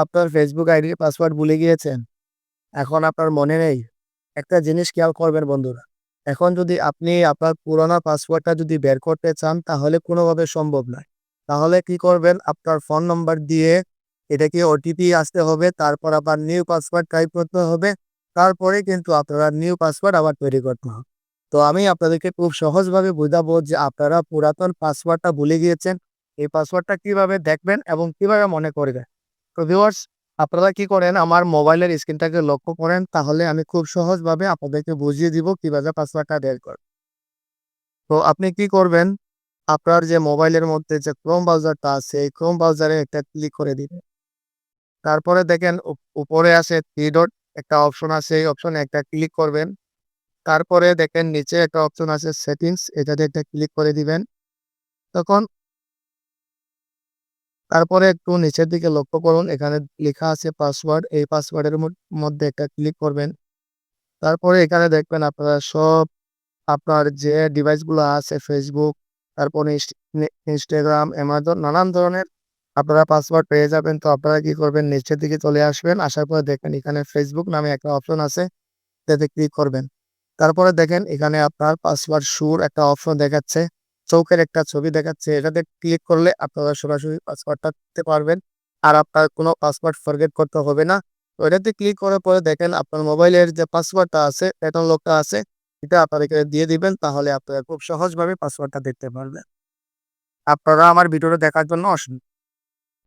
আপনার ফেসবুক আইডির পাসওয়ার্ড ভুলে গিয়েছেন? এখন আপনার মনে নেই? একটা জিনিস খেয়াল করবেন বন্ধুরা। এখন যদি আপনি আপনার পুরোনো পাসওয়ার্ডটা যদি বের করতে চান তাহলে কোনোভাবে সম্ভব নয়। তাহলে কি করবেন? আপনার ফোন নম্বর দিয়ে এটাকে ওটিপি আসতে হবে। তারপর আবার নিউ পাসওয়ার্ড টাইপ করতে হবে। তারপরে কিন্তু আপনারা নিউ পাসওয়ার্ড আবার তৈরি করতে হবে। তো আমি আপনাদেরকে খুব সহজভাবে বুঝাবো যে আপনারা পুরাতন পাসওয়ার্ডটা ভুলে গিয়েছেন। এই পাসওয়ার্ডটা কিভাবে দেখবেন এবং কিভাবে মনে করবেন। তো ভিউয়ার্স, আপনারা কি করেন আমার মোবাইলের স্ক্রিনটাকে লক্ষ্য করেন তাহলে আমি খুব সহজভাবে আপনাদেরকে বুঝিয়ে দিব কিভাবে পাসওয়ার্ডটা বের করেন। তো আপনি কি করবেন? আপনার যে মোবাইলের মধ্যে যে Chrome ব্রাউজারটা আছে, এই Chrome ব্রাউজারে একটা ক্লিক করে দিবেন। তারপরে দেখেন উপরে আছে 3 ডট একটা অপশন আছে, এই অপশনে একটা ক্লিক করবেন। তারপরে দেখেন নিচে একটা অপশন আছে সেটিংস, এটাতে একটা ক্লিক করে দিবেন। তখন তারপরে একটু নিচের দিকে লক্ষ্য করুন, এখানে লেখা আছে পাসওয়ার্ড। এই পাসওয়ার্ডের মধ্যে একটা ক্লিক করবেন। তারপরে এখানে দেখবেন আপনারা সব আপনার যে ডিভাইসগুলো আছে Facebook, তারপরে Instagram, Amazon নানান ধরনের আপনারা পাসওয়ার্ড পেয়ে যাবেন। তো আপনারা কি করবেন? নিচের দিকে চলে আসবেন। আসার পরে দেখেন এখানে Facebook নামে একটা অপশন আছে, এটাতে ক্লিক করবেন। তারপরে দেখেন এখানে আপনার পাসওয়ার্ড শুর একটা অপশন দেখাচ্ছে। চোখের একটা ছবি দেখাচ্ছে। এটাতে ক্লিক করলে আপনারা সরাসরি পাসওয়ার্ডটা দিতে পারবেন। আর আপনার কোনো পাসওয়ার্ড ফরগেট করতে হবে না। তো এটাতে ক্লিক করার পরে দেখেন আপনার মোবাইলের যে পাসওয়ার্ডটা আছে, প্যাটার্ন লকটা আছে, এটা আপনাদেরকে দিয়ে দিবেন। তাহলে আপনারা খুব সহজভাবে পাসওয়ার্ডটা দেখতে পারবেন। আপনারা আমার ভিডিওটা দেখার জন্য